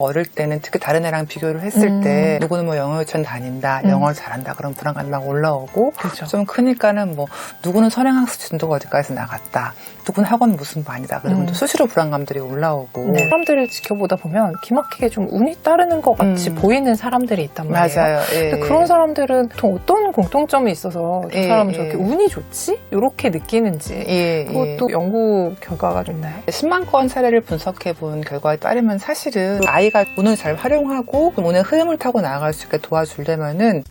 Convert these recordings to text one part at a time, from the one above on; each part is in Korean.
어릴 때는 특히 다른 애랑 비교를 했을 때 누구는 뭐 영어 유치원 다닌다, 영어를 잘한다 그런 불안감이 막 올라오고 그렇죠. 좀 크니까는 뭐 누구는 선행학습 진도가 어디까지 나갔다, 누구는 학원 무슨 반이다 그러면 또 수시로 불안감들이 올라오고 사람들을 지켜보다 보면 기막히게 좀 운이 따르는 것 같이 보이는 사람들이 있단 말이에요. 맞아요. 근데 그런 사람들은 보통 어떤 공통점이 있어서 저 사람은 저렇게 운이 좋지? 이렇게 느끼는지 그것도 연구 결과가 좀 있나요? 10만 건 사례를 분석해 본 결과에 따르면 사실은 아이가 운을 잘 활용하고 운의 흐름을 타고 나아갈 수 있게 도와주려면은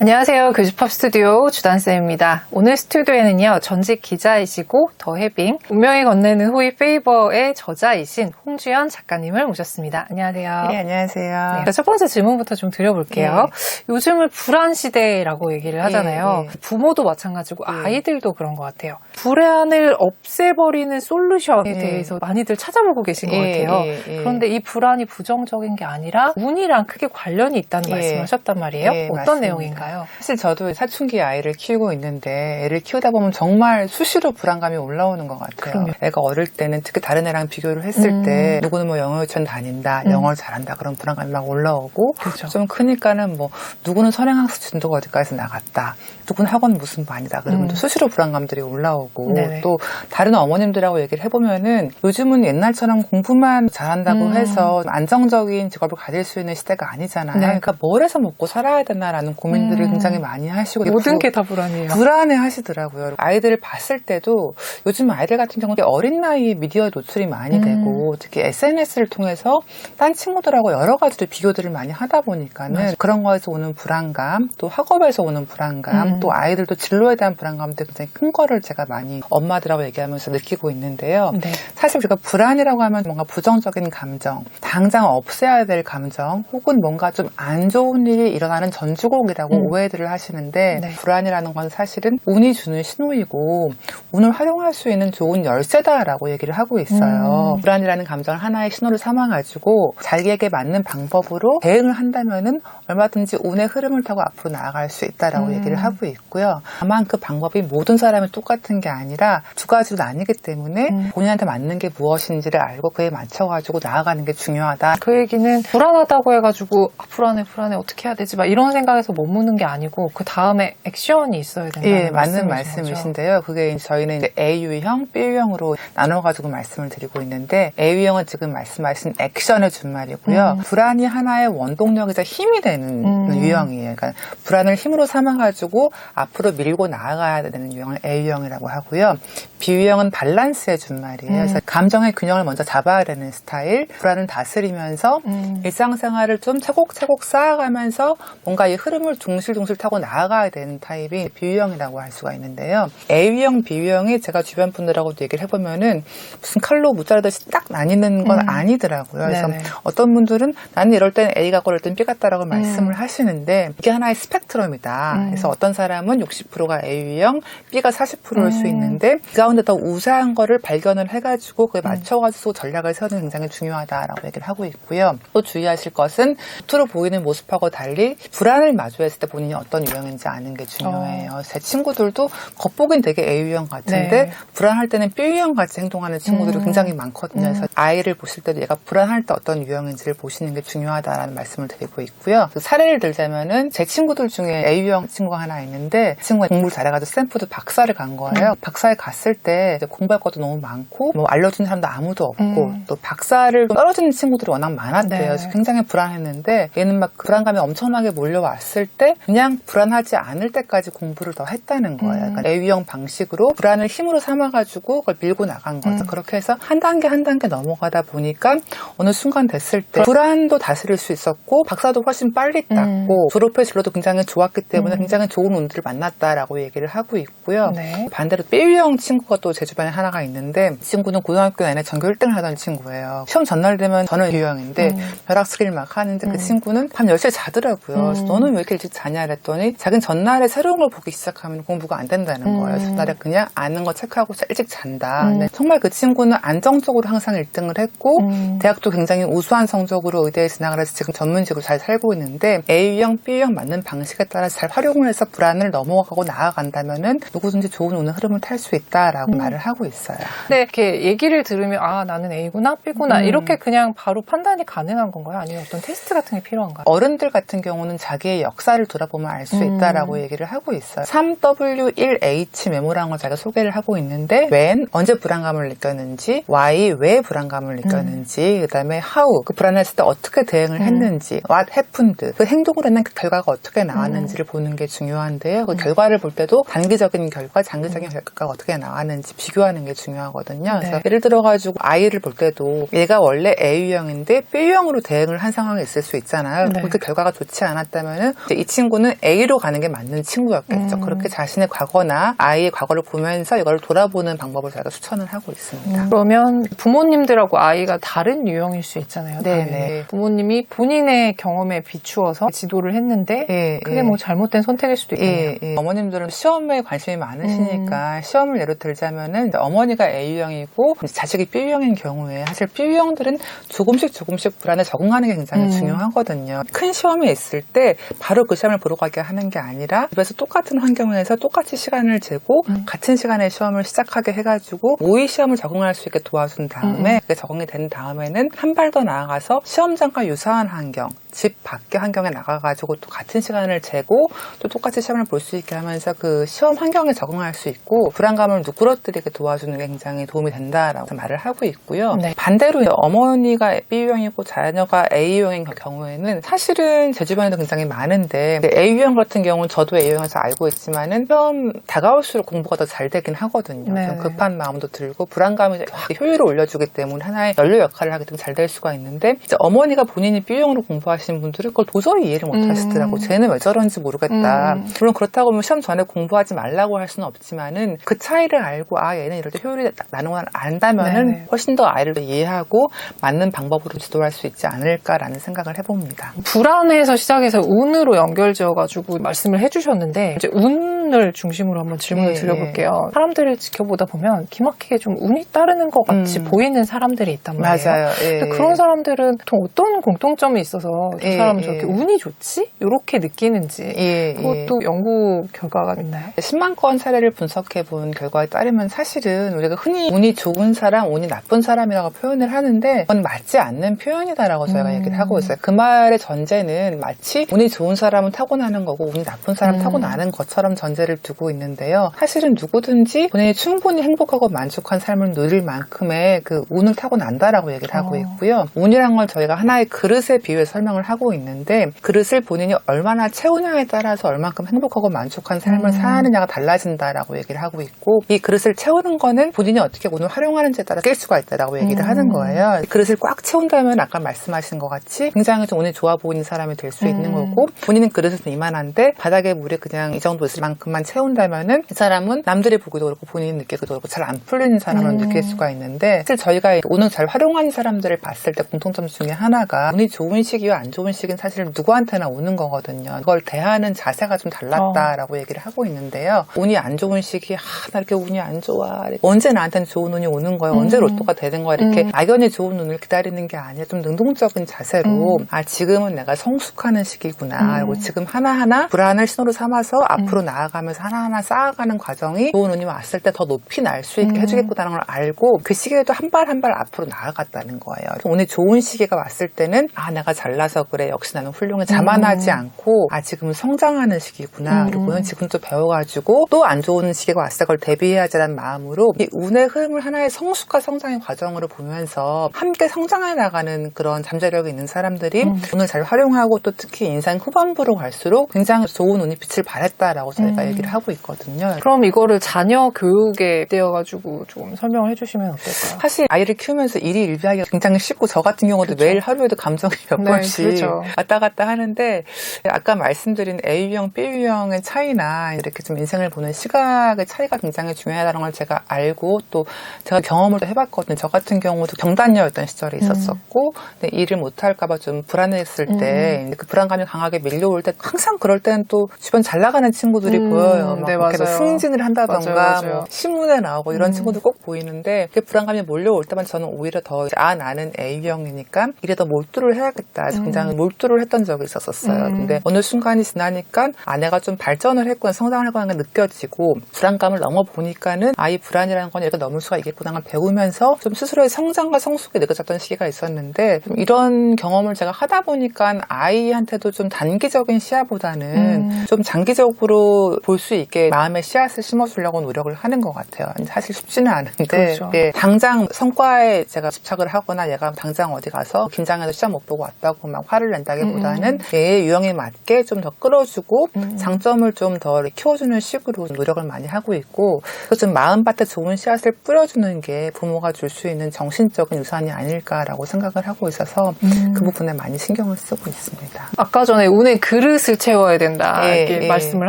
안녕하세요. 교집합 스튜디오 주단쌤입니다. 오늘 스튜디오에는요, 전직 기자이시고 더해빙, 운명이 건네는 호의 페이버의 저자이신 홍주연 작가님을 모셨습니다. 안녕하세요. 네, 안녕하세요. 네, 첫 번째 질문부터 좀 드려볼게요. 요즘을 불안 시대라고 얘기를 하잖아요. 부모도 마찬가지고 아이들도 그런 것 같아요. 불안을 없애버리는 솔루션에 대해서 많이들 찾아보고 계신 것 같아요. 그런데 이 불안이 부정적인 게 아니라 운이랑 크게 관련이 있다는 말씀하셨단 말이에요. 어떤 맞습니다. 내용인가요? 사실 저도 사춘기 아이를 키우고 있는데 애를 키우다 보면 정말 수시로 불안감이 올라오는 것 같아요. 그럼요. 애가 어릴 때는 특히 다른 애랑 비교를 했을 때 누구는 뭐 영어 유치원 다닌다, 영어를 잘한다 그런 불안감이 막 올라오고 그렇죠. 좀 크니까는 뭐 누구는 선행학습 진도가 어디까지 나갔다, 누구는 학원 무슨 반이다 그러면 또 수시로 불안감들이 올라오고 또 다른 어머님들하고 얘기를 해보면은 요즘은 옛날처럼 공부만 잘한다고 해서 안정적인 직업을 가질 수 있는 시대가 아니잖아요. 그러니까 뭘 해서 먹고 살아야 되나라는 고민들을 굉장히 많이 하시고 모든 게 다 불안해요. 불안해 하시더라고요. 아이들을 봤을 때도 요즘 아이들 같은 경우는 어린 나이에 미디어에 노출이 많이 되고 특히 SNS를 통해서 딴 친구들하고 여러 가지로 비교들을 많이 하다 보니까는 그런 거에서 오는 불안감, 또 학업에서 오는 불안감, 또 아이들도 진로에 대한 불안감도 굉장히 큰 거를 제가 많이 엄마들하고 얘기하면서 느끼고 있는데요. 사실 우리가 불안이라고 하면 뭔가 부정적인 감정, 당장 없애야 될 감정, 혹은 뭔가 좀 안 좋은 일이 일어나는 전주곡이라고 오해들을 하시는데 불안이라는 건 사실은 운이 주는 신호이고 운을 활용할 수 있는 좋은 열쇠다라고 얘기를 하고 있어요. 불안이라는 감정을 하나의 신호를 삼아가지고 자기에게 맞는 방법으로 대응을 한다면은 얼마든지 운의 흐름을 타고 앞으로 나아갈 수 있다라고 얘기를 하고 있고요. 다만 그 방법이 모든 사람이 똑같은 게 아니라 두 가지로 나뉘기 때문에 본인한테 맞는 게 무엇인지를 알고 그에 맞춰가지고 나아가는 게 중요하다. 그 얘기는 불안하다고 해가지고 불안해 어떻게 해야 되지 막 이런 생각에서 머무는 게 아니고 그 다음에 액션이 있어야 된다는 맞는 말씀이신데요. 그게 저희는 이제 A유형, B유형으로 나눠가지고 말씀을 드리고 있는데 A유형은 지금 말씀하신 액션의 준말이고요. 불안이 하나의 원동력이자 힘이 되는 유형이에요. 그러니까 불안을 힘으로 삼아가지고 앞으로 밀고 나아가야 되는 유형을 A유형이라고 하고요. B유형은 밸런스의 준말이에요. 그래서 감정의 균형을 먼저 잡아야 되는 스타일, 불안을 다스리면서 일상생활을 좀 차곡차곡 쌓아가면서 뭔가 이 흐름을 둥실둥실 타고 나아가야 되는 타입이 B유형이라고 할 수가 있는데요. A유형, B유형이 제가 주변 분들하고도 얘기를 해보면은 무슨 칼로 무자르듯이 딱 나뉘는 건 아니더라고요. 그래서 어떤 분들은 나는 이럴 땐 A 같고 이럴 땐 B 같다라고 말씀을 하시는데 이게 하나의 스펙트럼이다. 그래서 어떤 사람은 60%가 A유형, B가 40%일 수 있는데 그 가운데 더 우세한 거를 발견을 해가지고 그에 맞춰가지고 전략을 세우는 게 굉장히 중요하다라고 얘기를 하고 있고요. 또 주의하실 것은 겉으로 보이는 모습하고 달리 불안을 마주했을 때 본인이 어떤 유형인지 아는 게 중요해요. 제 친구들도 겉보기엔 되게 A유형 같은데 불안할 때는 B유형 같이 행동하는 친구들이 굉장히 많거든요. 그래서 아이를 보실 때도 얘가 불안할 때 어떤 유형인지를 보시는 게 중요하다라는 말씀을 드리고 있고요. 사례를 들자면은 제 친구들 중에 A유형 친구가 하나 있는데 그 친구가 공부를 잘해가지고 스탠포드 박사를 간 거예요. 박사에 갔을 때 이제 공부할 것도 너무 많고 뭐 알려주는 사람도 아무도 없고 또 박사를 떨어지는 친구들이 워낙 많았대요. 그래서 굉장히 불안했는데 얘는 막 불안감이 엄청나게 몰려왔을 때 그냥 불안하지 않을 때까지 공부를 더 했다는 거예요. 그러니까 A유형 방식으로 불안을 힘으로 삼아가지고 그걸 밀고 나간 거죠. 그렇게 해서 한 단계 한 단계 넘어가다 보니까 어느 순간 됐을 때 불안도 다스릴 수 있었고 박사도 훨씬 빨리 땄고 졸업회 진로도 굉장히 좋았기 때문에 굉장히 좋은 운들을 만났다라고 얘기를 하고 있고요. 반대로 B유형 친구가 또 제 주변에 하나가 있는데 이 친구는 고등학교 내내 전교 1등을 하던 친구예요. 시험 전날 되면 저는 B유형인데 벼락치기를 막 하는데 그 친구는 밤 10시에 자더라고요. 그래서 너는 왜 이렇게 일찍 자냐 왜냐 그랬더니 자기는 전날에 새로운 걸 보기 시작하면 공부가 안 된다는 거예요. 전날에 그냥 아는 거 체크하고 일찍 잔다. 근데 정말 그 친구는 안정적으로 항상 1등을 했고 대학도 굉장히 우수한 성적으로 의대에 진학을 해서 지금 전문직으로 잘 살고 있는데 A유형, B유형 맞는 방식에 따라서 잘 활용을 해서 불안을 넘어가고 나아간다면은 누구든지 좋은 운의 흐름을 탈 수 있다라고 말을 하고 있어요. 근데 이렇게 얘기를 들으면 아 나는 A구나 B구나 이렇게 그냥 바로 판단이 가능한 건가요? 아니면 어떤 테스트 같은 게 필요한가요? 어른들 같은 경우는 자기의 역사를 돌아보면 알 수 있다라고 얘기를 하고 있어요. 3W1H 메모라는 걸 자기가 소개를 하고 있는데 when, 언제 불안감을 느꼈는지, why, 왜 불안감을 느꼈는지, 그다음에 how, 그 불안했을 때 어떻게 대응을 했는지, what happened, 그 행동을 했는 그 결과가 어떻게 나왔는지를 보는 게 중요한데요. 그 결과를 볼 때도 단기적인 결과, 장기적인 결과가 어떻게 나왔는지 비교하는 게 중요하거든요. 그래서 예를 들어가지고 아이를 볼 때도 얘가 원래 A유형인데 B유형으로 대응을 한 상황이 있을 수 있잖아요. 그 결과가 좋지 않았다면은 이 친구는 A로 가는 게 맞는 친구였겠죠. 그렇게 자신의 과거나 아이의 과거를 보면서 이걸 돌아보는 방법을 저희가 추천을 하고 있습니다. 그러면 부모님들하고 아이가 다른 유형일 수 있잖아요. 네네. 부모님이 본인의 경험에 비추어서 지도를 했는데 그게 뭐 잘못된 선택일 수도 있겠네요. 어머님들은 시험에 관심이 많으시니까 시험을 예로 들자면은 어머니가 A유형이고 자식이 B유형인 경우에 사실 B유형들은 조금씩 불안에 적응하는 게 굉장히 중요하거든요. 큰 시험에 있을 때 바로 그 시험을 보러 가게 하는 게 아니라 집에서 똑같은 환경에서 똑같이 시간을 재고 같은 시간에 시험을 시작하게 해가지고 모의 시험을 적응할 수 있게 도와준 다음에 그게 적응이 된 다음에는 한 발 더 나아가서 시험장과 유사한 환경, 집 밖의 환경에 나가가지고 또 같은 시간을 재고 또 똑같이 시험을 볼 수 있게 하면서 그 시험 환경에 적응할 수 있고 불안감을 누그러뜨리게 도와주는 게 굉장히 도움이 된다라고 말을 하고 있고요. 반대로 어머니가 B유형이고 자녀가 A유형인 경우에는 사실은 제 주변에도 굉장히 많은데 A유형 같은 경우는 저도 A유형에서 알고 있지만은 시험 다가올수록 공부가 더 잘 되긴 하거든요. 좀 급한 마음도 들고 불안감이 효율을 올려주기 때문에 하나의 연료 역할을 하기 때문에 잘 될 수가 있는데 이제 어머니가 본인이 B유형으로 공부하시는 분들은 그걸 도저히 이해를 못 하시더라고. 쟤는 왜 저런지 모르겠다. 물론 그렇다고 하면 시험 전에 공부하지 말라고 할 수는 없지만은 그 차이를 알고 아 얘는 이럴 때 효율이 나누는 안다면은 훨씬 더 아이를 이해하고 맞는 방법으로 지도할 수 있지 않을까라는 생각을 해봅니다. 불안에서 시작해서 운으로 연결지어가지고 말씀을 해주셨는데 이제 운을 중심으로 한번 질문을 드려볼게요. 사람들을 지켜보다 보면 기막히게 좀 운이 따르는 것 같이 보이는 사람들이 있단 말이에요. 맞아요. 근데 그런 사람들은 보통 어떤 공통점이 있어서 저 사람은 저렇게 운이 좋지? 이렇게 느끼는지 그것도 연구 결과가 있나요? 10만 건 사례를 분석해 본 결과에 따르면 사실은 우리가 흔히 운이 좋은 사람, 운이 나쁜 사람이라고 표현을 하는데 그건 맞지 않는 표현이다라고 저희가 얘기를 하고 있어요. 그 말의 전제는 마치 운이 좋은 사람은 타고나는 거고 운이 나쁜 사람은 타고나는 것처럼 전제를 두고 있는데요. 사실은 누구든지 본인이 충분히 행복하고 만족한 삶을 누릴 만큼의 그 운을 타고난다라고 얘기를 하고 있고요. 운이란 걸 저희가 하나의 그릇에 비유해서 설명을 하고 있는데 그릇을 본인이 얼마나 채우냐에 따라서 얼만큼 행복하고 만족한 삶을 사느냐가 달라진다라고 얘기를 하고 있고 이 그릇을 채우는 거는 본인이 어떻게 운을 활용하는지에 따라 낄 수가 있다라고 얘기를 하는 거예요. 그릇을 꽉 채운다면 아까 말씀하신 것 같이 굉장히 좀 운이 좋아 보이는 사람이 될 수 있는 거고 본인은 그릇은 이만한데 바닥에 물이 그냥 이 정도 있을 만큼만 채운다면은 이 사람은 남들이 보기도 그렇고 본인이 느끼기도 그렇고 잘 안 풀리는 사람을 느낄 수가 있는데 사실 저희가 운을 잘 활용하는 사람들을 봤을 때 공통점 중에 하나가 운이 좋은 시기와 안 좋은 시기는 사실 누구한테나 오는 거거든요. 그걸 대하는 자세가 좀 달랐다라고 얘기를 하고 있는데요. 운이 안 좋은 시기 나 이렇게 운이 안 좋아. 언제 나한테는 좋은 운이 오는 거야. 언제 로또가 되는 거야. 이렇게 막연히 좋은 운을 기다리는 게 아니라 좀 능동적인 자세로 지금은 내가 성숙하는 시기구나. 그리고 지금 하나하나 불안을 신호로 삼아서 앞으로 나아가면서 하나하나 쌓아가는 과정이 좋은 운이 왔을 때 더 높이 날 수 있게 해주겠구나라는 걸 알고 그 시기에도 한 발 한 발 앞으로 나아갔다는 거예요. 운이 좋은 시기가 왔을 때는 내가 잘나서 그래. 역시 나는 훌륭해. 자만하지 않고 지금은 성장하는 시기구나. 그리고 지금 또 배워가지고 또 안 좋은 시기가 왔을 때 그걸 대비해야지라는 마음으로 이 운의 흐름을 하나의 성숙과 성장의 과정으로 보면서 함께 성장해 나가는 그런 잠재력이 있는 사람들이 운을 잘 활용하고 또 특히 인생 후반부로 갈수록 굉장히 좋은 운이 빛을 발했다라고 저희가 다 얘기를 하고 있거든요. 그럼 이거를 자녀 교육에 떼어가지고 좀 설명을 해주시면 어떨까요? 사실 아이를 키우면서 일이 일비하기가 굉장히 쉽고 저 같은 경우도 그렇죠. 매일 하루에도 감정이 몇 네, 번씩 그렇죠. 왔다 갔다 하는데 아까 말씀드린 A유형, B유형의 차이나 이렇게 좀 인생을 보는 시각의 차이가 굉장히 중요하다는 걸 제가 알고 또 제가 경험을 또 해봤거든요. 저 같은 경우도 경단녀였던 시절이 있었었고 근데 일을 못할까봐 좀 불안했을 때 그 불안감이 강하게 밀려올 때 항상 그럴 때는 또 주변 잘 나가는 친구들이 보여요. 막 네, 그렇게 맞아요. 승진을 한다던가 맞아요. 뭐 신문에 나오고 이런 친구들 꼭 보이는데 그 불안감이 몰려올 때만 저는 오히려 더 나는 A유형이니까 일에 더 몰두를 해야겠다. 굉장히 몰두를 했던 적이 있었어요. 근데 어느 순간이 지나니까 아내가 좀 발전을 했구나, 성장을 했구나 하는 게 느껴지고 불안감을 넘어보니까는 이 불안이라는 건 이렇게 넘을 수가 있겠구나 하는 걸 배우면서 좀 스스로의 성장과 성숙이 느껴졌던 시기가 있었는데 좀 이런 경험을 제가 하다 보니까 아이한테도 좀 단기적인 시야보다는 좀 장기적으로 볼 수 있게 마음의 씨앗을 심어주려고 노력을 하는 것 같아요. 사실 쉽지는 않은데 그렇죠. 예, 당장 성과에 제가 집착을 하거나 얘가 당장 어디 가서 긴장해서 시험 못 보고 왔다고 막 화를 낸다기보다는 얘의 유형에 맞게 좀 더 끌어주고 장점을 좀 더 키워주는 식으로 노력을 많이 하고 있고 좀 마음밭에 좋은 씨앗을 뿌려주는 게 부모가 줄 수 있는 정신적인 유산이 아닐까라고 생각을 하고 있어서 그 부분에 많이 신경을 쓰고 있습니다. 아까 전에 운의 그릇을 채워야 된다 이렇게 예. 말씀을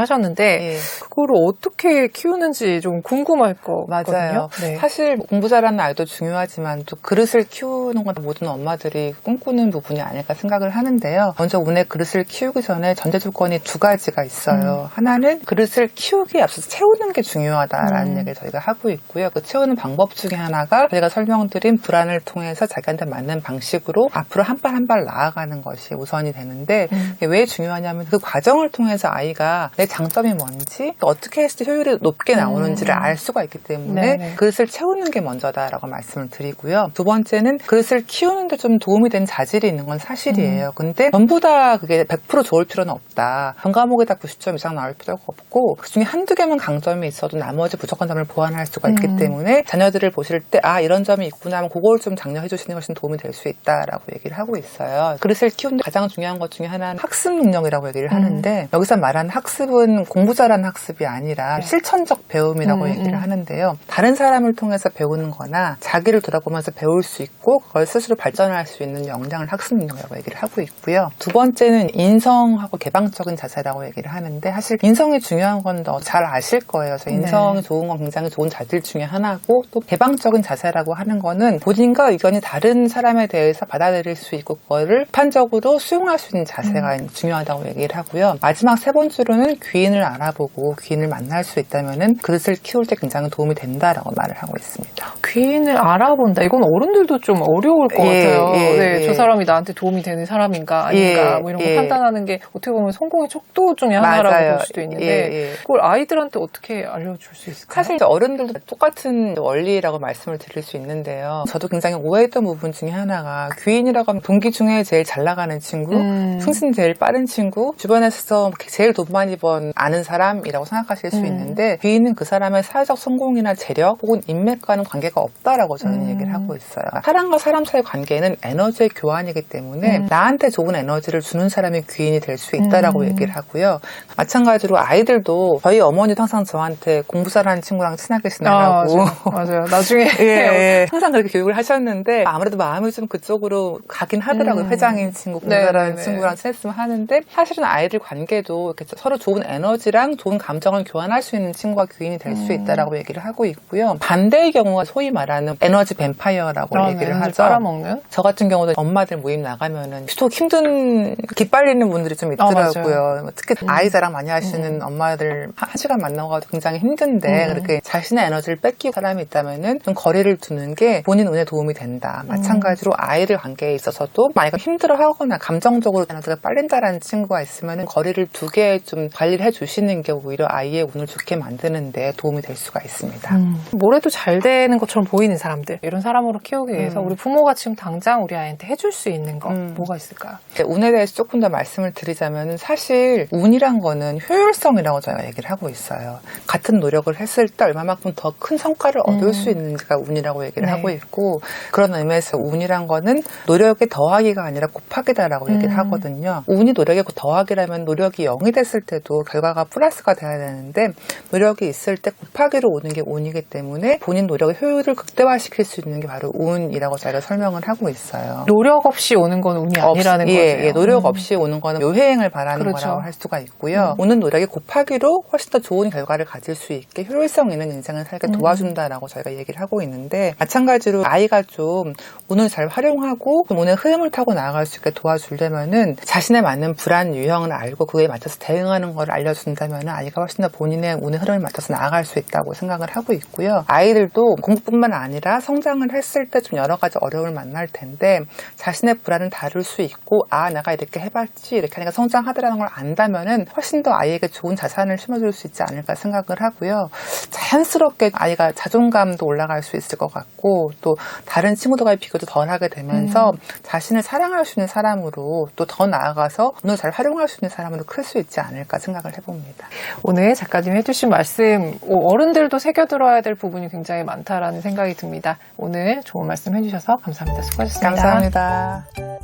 하셨는데 예. 그거를 어떻게 키우는지 좀 궁금할 거거든요. 맞아요. 네. 사실 공부 잘하는 아이도 중요하지만 또 그릇을 키우는 건 모든 엄마들이 꿈꾸는 부분이 아닐까 생각을 하는데요. 먼저 운의 그릇을 키우기 전에 전제 조건이 두 가지가 있어요. 하나는 그릇을 키우기에 앞서서 채우는 게 중요하다라는 얘기를 저희가 하고 있고요. 그 채우는 방법 중에 하나가 저희가 설명드린 불안을 통해서 자기한테 맞는 방식으로 앞으로 한 발 한 발 나아가는 것이 우선이 되는데 이게 왜 중요하냐면 그 과정을 통해서 아이가 내 장점이 뭔지 또 어떻게 했을 때 효율이 높게 나오는지를 알 수가 있기 때문에 네네. 그릇을 채우는 게 먼저다라고 말씀을 드리고요. 두 번째는 그릇을 키우는데 좀 도움이 되는 자질이 있는 건 사실이에요. 근데 전부 다 그게 100% 좋을 필요는 없다. 전 과목에 다 90점 이상 나올 필요가 없고 그중에 한두 개만 강점이 있어도 나머지 부족한 점을 보완할 수가 있기 때문에 자녀들을 보실 때 이런 점이 있구나 하면 그걸 좀 장려해 주시는 것이 도움이 될 수 있다라고 얘기를 하고 있어요. 그릇을 키우는데 가장 중요한 것 중에 하나는 학습 능력이라고 얘기를 하는데 여기서 말하는 학습은 공부 잘하는 학습이 아니라 실천적 배움이라고 얘기를 하는데요. 다른 사람을 통해서 배우는 거나 자기를 돌아보면서 배울 수 있고 그걸 스스로 발전할 수 있는 역량을 학습 능력이라고 얘기를 하고 있고요. 두 번째는 인성하고 개방적인 자세라고 얘기를 하는데 사실 인성이 중요한 건 더 잘 아실 거예요. 그래서 인성이 좋은 건 굉장히 좋은 자질 중에 하나고 또 개방적인 자세라고 하는 거는 본인과 의견이 다른 사람에 대해서 받아들일 수 있고 그거를 비판적으로 수용할 수 있는 자세가 중요하다고 얘기를 하고요. 마지막 세 번째로는 귀인을 알아보고 귀인을 만날 수 있다면은 그릇을 키울 때 굉장히 도움이 된다라고 말을 하고 있습니다. 귀인을 알아본다. 이건 어른들도 좀 어려울 것 같아요. 네, 예. 저 사람이 나한테 도움이 되는 사람인가 아닌가 뭐 이런 거 판단하는 게 어떻게 보면 성공의 척도 중에 하나라고 맞아요. 볼 수도 있는데 그걸 아이들한테 어떻게 알려줄 수 있을까요? 사실 어른들도 똑같은 원리라고 말씀을 드릴 수 있는데요. 저도 굉장히 오해했던 부분 중에 하나가 귀인이라고 하면 동기 중에 제일 잘 나가는 친구, 승진 제일 빠른 친구, 주변에서 제일 돈 많이 번 아는 사람이라고 생각하실 수 있는데 귀인은 그 사람의 사회적 성공이나 재력 혹은 인맥과는 관계가 없다라고 저는 얘기를 하고 있어요. 사람과 사람 사이의 관계는 에너지의 교환이기 때문에 나한테 좋은 에너지를 주는 사람이 귀인이 될 수 있다라고 얘기를 하고요. 마찬가지로 아이들도 저희 어머니도 항상 저한테 공부 잘하는 친구랑 친하게 지내라고 맞아요. 나중에 항상 그렇게 교육을 하셨는데 아무래도 마음이 좀 그쪽으로 가긴 하더라고요. 회장인 친구, 공부 잘하는 친구랑 친했으면 하는데 사실은 아이들 관계도 이렇게 서로 좋은 에너지랑 좋은 감정을 교환할 수 있는 친구가 귀인이 될 수 있다라고 얘기를 하고 있고요. 반대의 경우가 소위 말하는 에너지 뱀파이어라고 얘기를 하죠. 빨아먹는? 저 같은 경우도 엄마들 모임 나가면은 유독 힘든 기빨리는 분들이 좀 있더라고요. 특히 아이 자랑 많이 하시는 엄마들 한 시간 만나고도 굉장히 힘든데 그렇게 자신의 에너지를 뺏기고 사람이 있다면은 좀 거리를 두는 게 본인 운에 도움이 된다. 마찬가지로 아이들 관계에 있어서도 만약에 힘들어하거나 감정적으로 에너지가 빨린다라는 친구가 있으면은 거리를 두게 좀 관리를 해주시는 게 오히려 아이의 운을 좋게 만드는데 도움이 될 수가 있습니다. 뭘 해도 잘 되는 것처럼 보이는 사람들 이런 사람으로 키우기 위해서 우리 부모가 지금 당장 우리 아이한테 해줄 수 있는 거 뭐가 있을까요? 운에 대해서 조금 더 말씀을 드리자면 사실 운이란 거는 효율성이라고 저희가 얘기를 하고 있어요. 같은 노력을 했을 때 얼마만큼 더 큰 성과를 얻을 수 있는지가 운이라고 얘기를 하고 있고 그런 의미에서 운이란 거는 노력의 더하기가 아니라 곱하기다라고 얘기를 하거든요. 운이 노력의 더하기라면 노력이 0이 됐을 때도 결과가 플러스가 돼야 되는데 노력이 있을 때 곱하기로 오는 게 운이기 때문에 본인 노력의 효율을 극대화시킬 수 있는 게 바로 운이라고 저희가 설명을 하고 있어요. 노력 없이 오는 건 운이 아니라는 거죠. 예, 노력 없이 오는 거는 요행을 바라는 그렇죠. 거라고 할 수가 있고요. 오는 노력이 곱하기로 훨씬 더 좋은 결과를 가질 수 있게 효율성 있는 인생을 살게 도와준다라고 저희가 얘기를 하고 있는데 마찬가지로 아이가 좀 운을 잘 활용하고 운의 흐름을 타고 나아갈 수 있게 도와주려면은 자신에 맞는 불안 유형을 알고 그에 맞춰서 대응하는 걸 알려준다면 아이가 훨씬 더 본인의 운의 흐름을 맞춰서 나아갈 수 있다고 생각을 하고 있고요. 아이들도 공부뿐만 아니라 성장을 했을 때 좀 여러 가지 어려움을 만날 텐데 자신의 불안을 다룰 수 있고 내가 이렇게 해봤지 이렇게 하니까 성장하더라는 걸 안다면은 훨씬 더 아이에게 좋은 자산을 심어줄 수 있지 않을까 생각을 하고요. 자연스럽게 아이가 자존감도 올라갈 수 있을 것 같고 또 다른 친구들과의 비교도 덜 하게 되면서 자신을 사랑할 수 있는 사람으로 또 더 나아가서 운을 잘 활용할 수 있는 사람으로 클 수 있지 않을까 생각을 해봅니다. 오늘 작가님 해주신 말씀, 어른들도 새겨들어야 될 부분이 굉장히 많다라는 생각이 듭니다. 오늘 좋은 말씀 해주셔서 감사합니다. 수고하셨습니다. 감사합니다.